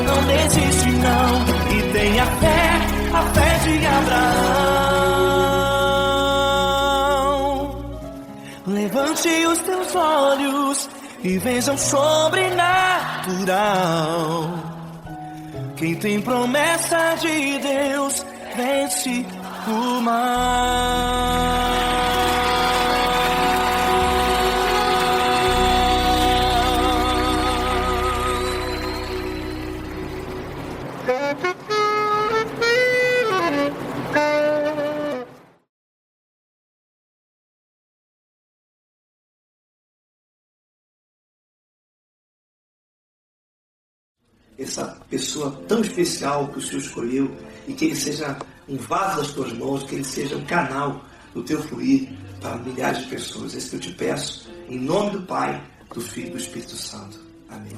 não desiste não. E tenha fé, a fé de Abraão. Levante os teus olhos e veja o sobrenatural. Quem tem promessa de Deus vence o mal. essa pessoa tão especial que o Senhor escolheu e que ele seja um vaso das tuas mãos, que ele seja um canal do teu fluir para milhares de pessoas. É isso que eu te peço, em nome do Pai, do Filho e do Espírito Santo. Amém.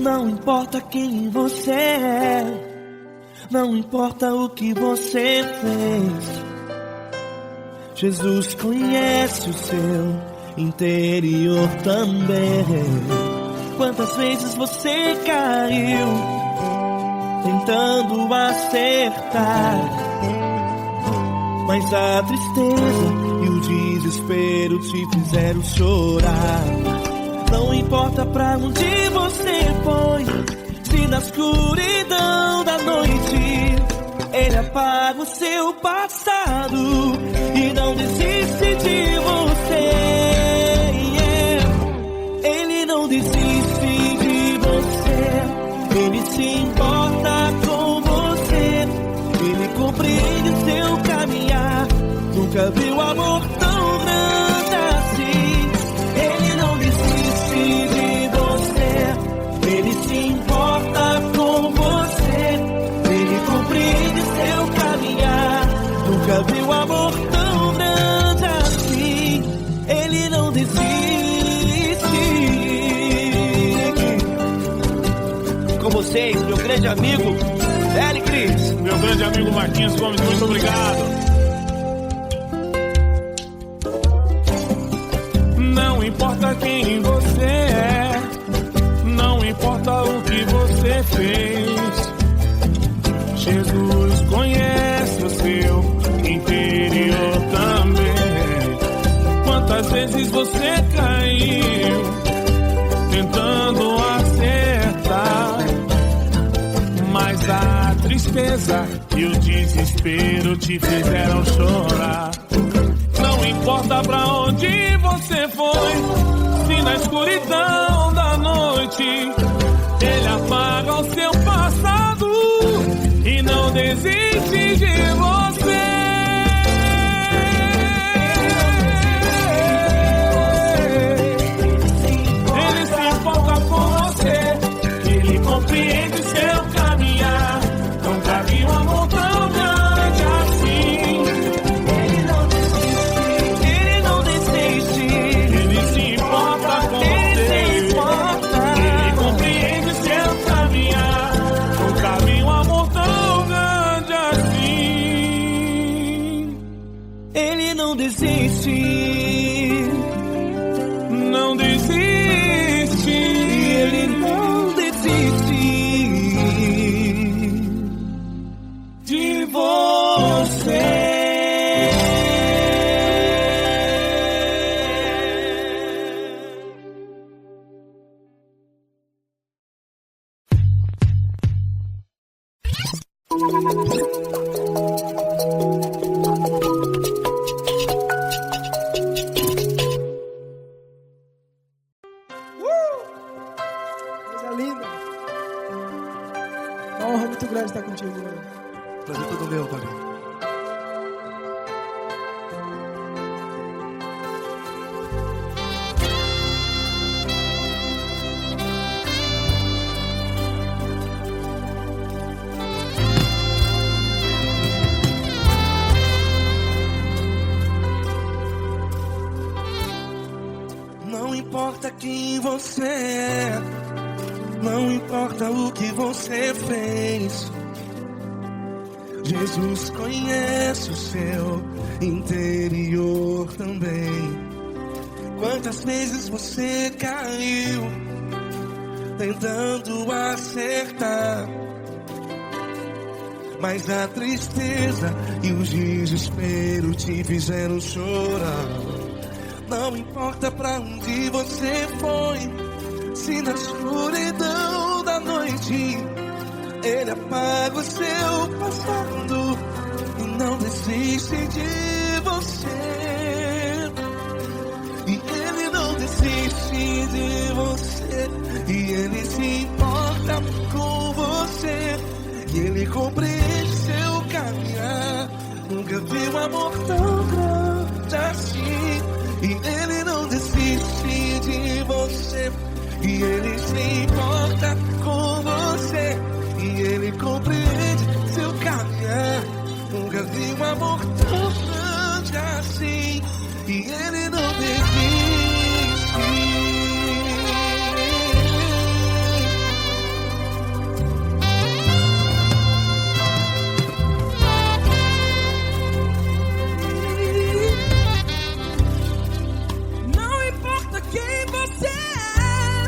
Não importa quem você é, não importa o que você fez, Jesus conhece o seu interior também. Quantas vezes você caiu tentando acertar, mas a tristeza e o desespero te fizeram chorar. Não importa pra onde você foi, se na escuridão da noite Ele apaga o seu passado e não desiste de você. Ele não desiste de você, Ele se importa com você, Ele compreende o seu caminhar. Nunca viu amor tão grande assim. Ele não desiste de você, Ele se importa com você, Ele compreende seu caminhar. Nunca viu amor tão grande assim. Ele não desiste. Com vocês, meu grande amigo Eli Cris. Meu grande amigo Marquinhos Gomes, muito obrigado. Não importa quem você é, não importa o que você fez, Jesus conhece o seu interior também. Quantas vezes você caiu tentando acertar, mas a tristeza e o desespero te fizeram chorar. Não importa pra onde você foi, se na escuridão da noite Ele apaga o seu passado e não desiste de você. Ele se importa com você, Ele compreende seu caminhar. Nunca vi um amor tão grande assim. Não desiste, não desiste, Ele não desiste de você. Prazer todo meu, Pai. Não importa quem você é, não importa o que você fez, Jesus conhece o seu interior também. Quantas vezes você caiu tentando acertar, mas a tristeza e o desespero te fizeram chorar. Não importa pra onde você foi, se na escuridão da noite apaga o seu passado e não desiste de você. E Ele não desiste de você. E Ele se importa com você. E Ele compreende seu caminhar. Nunca vi um amor tão grande assim. E Ele não desiste de você. E Ele se importa com você. E Ele compreende seu caminhar. Nunca vi um amor tão grande assim. E Ele não desiste. Não importa quem você é,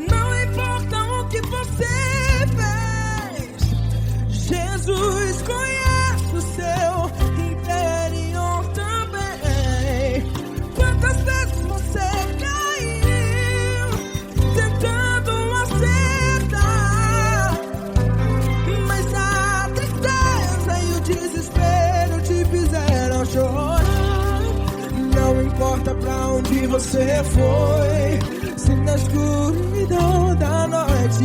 não importa o que você fez, Jesus conhece o seu interior também. Quantas vezes você caiu tentando acertar, mas a tristeza e o desespero te fizeram chorar. Não importa pra onde você foi, se na escuridão da noite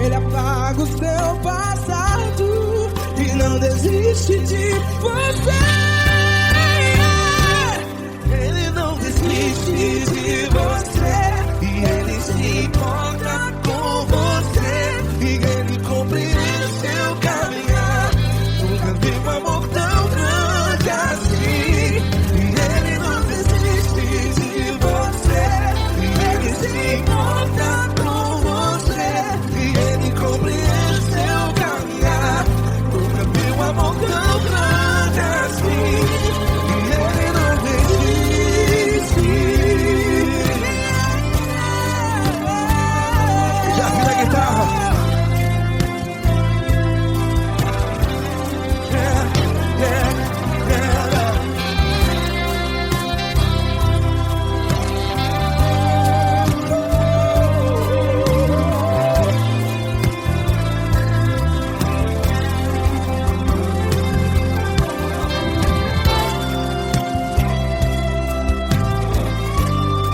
Ele apaga o seu passado e não desiste de você. Ele não desiste de você. E Ele se importa com você. E Ele compreende seu caminhar. Nunca vi um amor tão grande assim. E Ele não desiste de você. E Ele se importa com você. E Ele compreende seu caminhar. Nunca vi um amor tão grande assim. E Ele não desiste. Já vi na guitarra.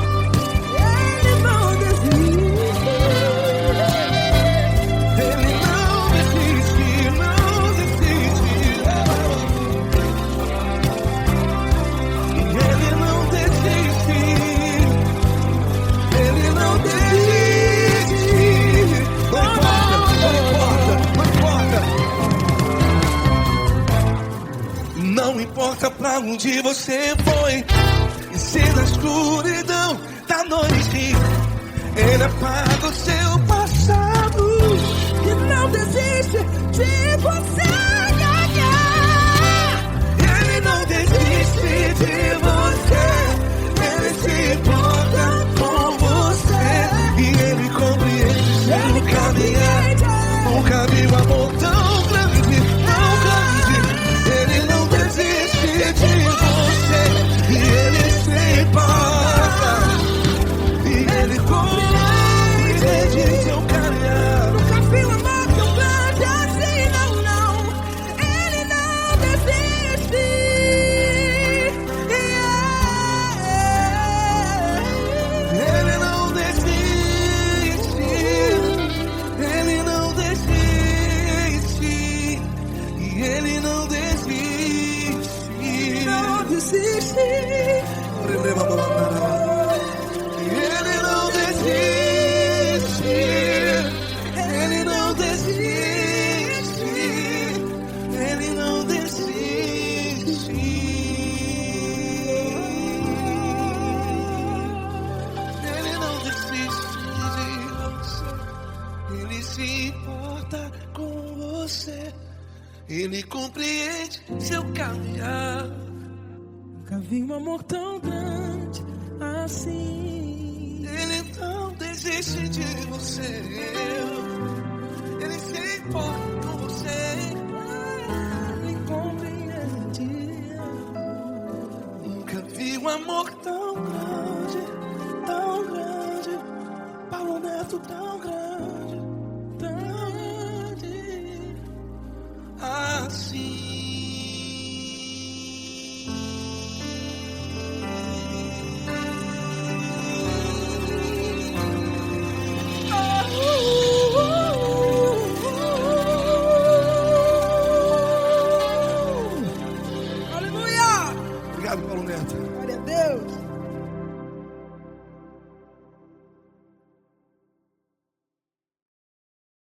Ele não desiste. Ele não desiste, não desiste. E Ele não desiste. Ele não desiste. Não importa pra onde você foi. E se na escuridão da noite Ele apaga o seu passado E não desiste de você. Ele não desiste de você. Ele se importa com você. E Ele compreende seu caminhar. Nunca vi um amor tão grande, tão grande. Ele não desiste de você. E Ele se importa. E Ele compreende seu caminhar. Nunca vi um amor tão grande assim, não, não. Ele não desiste. Ele não desiste. Ele não desiste. E Ele não desiste. Não desiste. Ele não desiste. Ele não desiste. Ele não desiste. Ele não desiste de você. Ele se importa com você. Ele compreende seu caminhar. Nunca vi um amor tão grande assim. Ele não desiste de você. Ele se importa com você. Ele compreende. Nunca vi um amor tão grande, tão grande. Paulo Neto tão grande, tão grande. Paulo Neto. Glória a Deus.